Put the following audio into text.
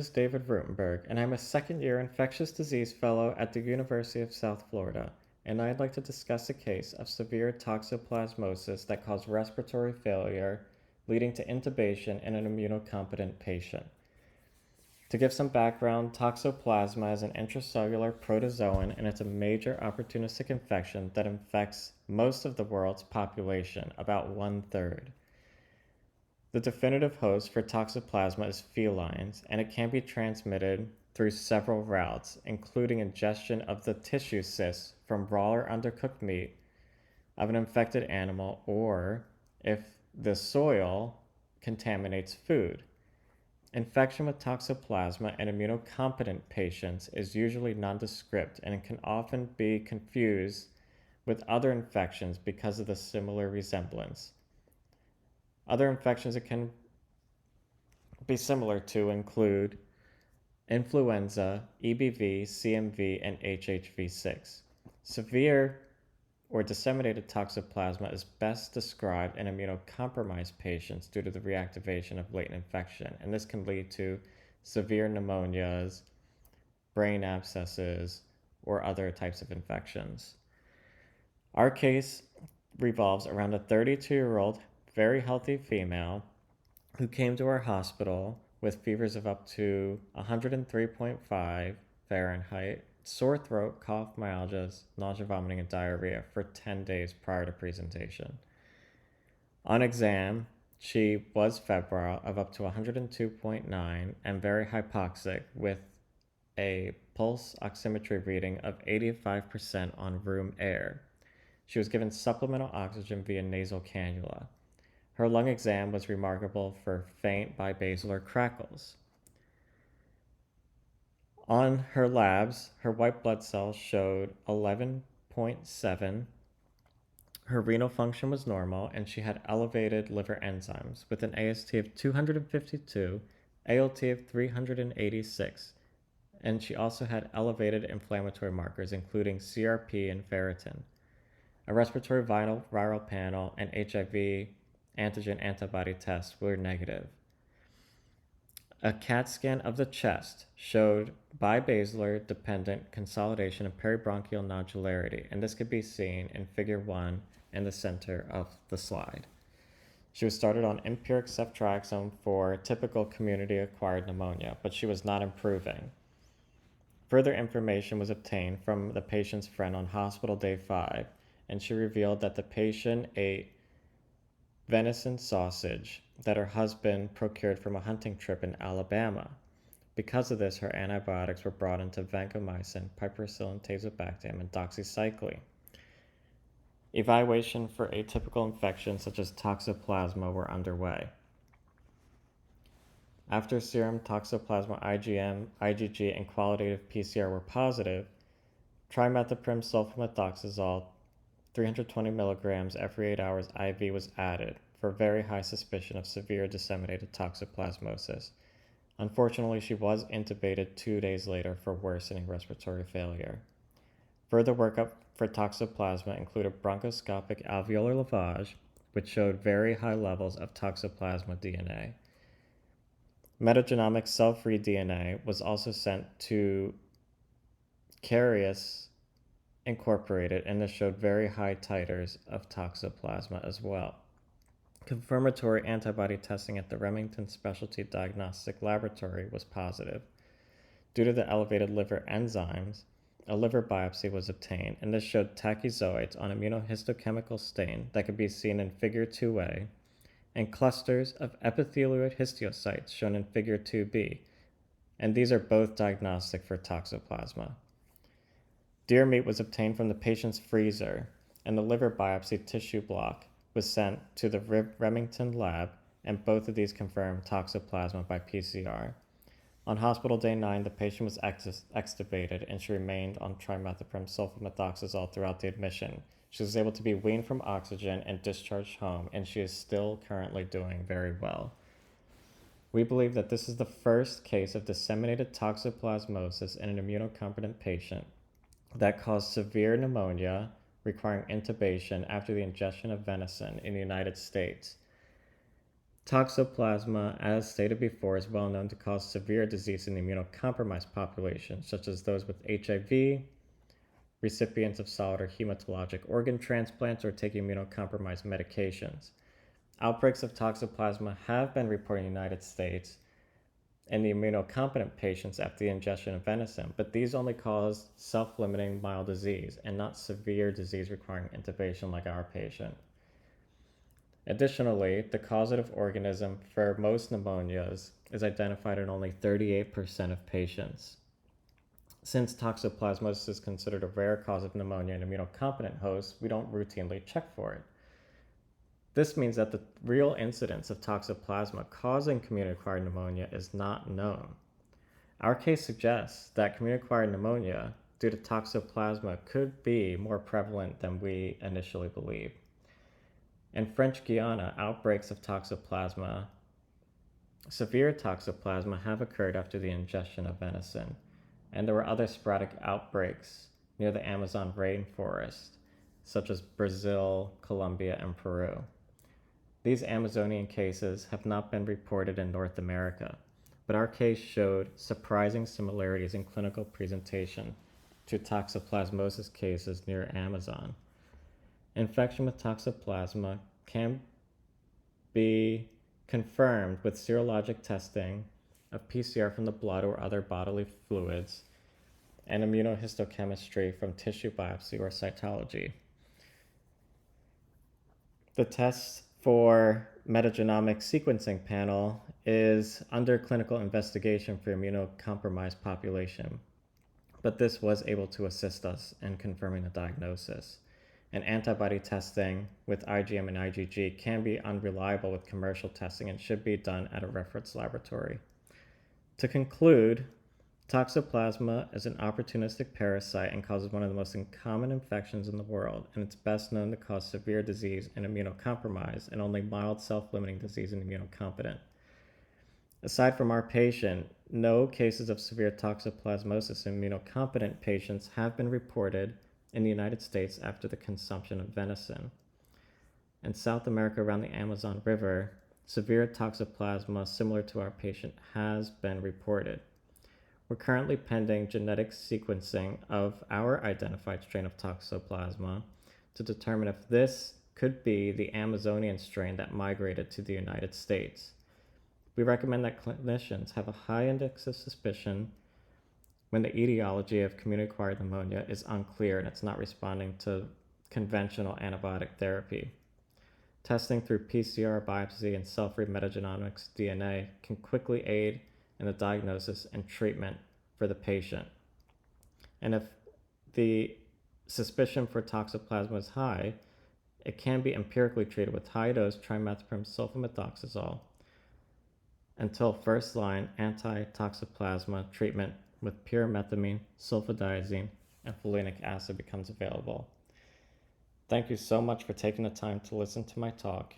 Is David Rutenberg, and I'm a second-year infectious disease fellow at the University of South Florida, and I'd like to discuss a case of severe toxoplasmosis that caused respiratory failure, leading to intubation in an immunocompetent patient. To give some background, Toxoplasma is an intracellular protozoan, and it's a major opportunistic infection that infects most of the world's population, about 1/3. The definitive host for Toxoplasma is felines, and it can be transmitted through several routes, including ingestion of the tissue cysts from raw or undercooked meat of an infected animal, or if the soil contaminates food. Infection with Toxoplasma in immunocompetent patients is usually nondescript and can often be confused with other infections because of the similar resemblance. Other infections it can be similar to include influenza, EBV, CMV, and HHV6. Severe or disseminated toxoplasma is best described in immunocompromised patients due to the reactivation of latent infection, and this can lead to severe pneumonias, brain abscesses, or other types of infections. Our case revolves around a 32-year-old, very healthy female who came to our hospital with fevers of up to 103.5 Fahrenheit, sore throat, cough, myalgias, nausea, vomiting, and diarrhea for 10 days prior to presentation. On exam, she was febrile of up to 102.9 and very hypoxic with a pulse oximetry reading of 85% on room air. She was given supplemental oxygen via nasal cannula. Her lung exam was remarkable for faint bibasilar crackles. On her labs, her white blood cells showed 11.7. Her renal function was normal, and she had elevated liver enzymes with an AST of 252, ALT of 386, and she also had elevated inflammatory markers, including CRP and ferritin. A respiratory viral panel and HIV antigen antibody tests were negative. A CAT scan of the chest showed bibasilar dependent consolidation of peribronchial nodularity, and this could be seen in figure 1 in the center of the slide. She was started on empiric ceftriaxone for typical community-acquired pneumonia, but she was not improving. Further information was obtained from the patient's friend on hospital day 5, and she revealed that the patient ate venison sausage that her husband procured from a hunting trip in Alabama. Because of this, her antibiotics were brought into vancomycin, piperacillin, tazobactam, and doxycycline. Evaluation for atypical infections such as Toxoplasma were underway. After serum Toxoplasma IgM, IgG, and qualitative PCR were positive, trimethoprim sulfamethoxazole 320 milligrams every 8 hours IV was added for very high suspicion of severe disseminated toxoplasmosis. Unfortunately, she was intubated 2 days later for worsening respiratory failure. Further workup for Toxoplasma included bronchoscopic alveolar lavage, which showed very high levels of Toxoplasma DNA. Metagenomics cell-free DNA was also sent to Carius Incorporated, and this showed very high titers of Toxoplasma as well. Confirmatory antibody testing at the Remington Specialty Diagnostic Laboratory was positive. Due to the elevated liver enzymes, a liver biopsy was obtained, and this showed tachyzoids on immunohistochemical stain that could be seen in figure 2A, and clusters of epithelioid histiocytes shown in figure 2B, and these are both diagnostic for Toxoplasma. Deer meat was obtained from the patient's freezer, and the liver biopsy tissue block was sent to the Remington lab, and both of these confirmed Toxoplasma by PCR. On hospital day 9, the patient was extubated, and she remained on trimethoprim sulfamethoxazole throughout the admission. She was able to be weaned from oxygen and discharged home, and she is still currently doing very well. We believe that this is the first case of disseminated toxoplasmosis in an immunocompetent patient that caused severe pneumonia requiring intubation after the ingestion of venison in the United States. Toxoplasma, as stated before, is well known to cause severe disease in the immunocompromised population, such as those with HIV, recipients of solid or hematologic organ transplants, or taking immunocompromised medications. Outbreaks of Toxoplasma have been reported in the United States in the immunocompetent patients after the ingestion of venison, but these only cause self-limiting mild disease and not severe disease requiring intubation like our patient. Additionally, the causative organism for most pneumonias is identified in only 38% of patients. Since toxoplasmosis is considered a rare cause of pneumonia in immunocompetent hosts, we don't routinely check for it. This means that the real incidence of toxoplasma causing community-acquired pneumonia is not known. Our case suggests that community-acquired pneumonia due to toxoplasma could be more prevalent than we initially believed. In French Guiana, outbreaks of toxoplasma, severe toxoplasma, have occurred after the ingestion of venison, and there were other sporadic outbreaks near the Amazon rainforest, such as Brazil, Colombia, and Peru. These Amazonian cases have not been reported in North America, but our case showed surprising similarities in clinical presentation to toxoplasmosis cases near Amazon. Infection with toxoplasma can be confirmed with serologic testing of PCR from the blood or other bodily fluids and immunohistochemistry from tissue biopsy or cytology. The test for metagenomics sequencing panel is under clinical investigation for immunocompromised population, but this was able to assist us in confirming the diagnosis. And antibody testing with IgM and IgG can be unreliable with commercial testing and should be done at a reference laboratory. To conclude, Toxoplasma is an opportunistic parasite and causes one of the most common infections in the world, and it's best known to cause severe disease in immunocompromised and only mild self-limiting disease in immunocompetent. Aside from our patient, no cases of severe toxoplasmosis in immunocompetent patients have been reported in the United States after the consumption of venison. In South America around the Amazon River, severe toxoplasma similar to our patient has been reported. We're currently pending genetic sequencing of our identified strain of Toxoplasma to determine if this could be the Amazonian strain that migrated to the United States. We recommend that clinicians have a high index of suspicion when the etiology of community-acquired pneumonia is unclear and it's not responding to conventional antibiotic therapy. Testing through PCR, biopsy, and cell-free metagenomics DNA can quickly aid in the diagnosis and treatment for the patient. And if the suspicion for toxoplasma is high, it can be empirically treated with high-dose trimethoprim sulfamethoxazole until first-line anti-toxoplasma treatment with pyrimethamine, sulfadiazine, and folinic acid becomes available. Thank you so much for taking the time to listen to my talk,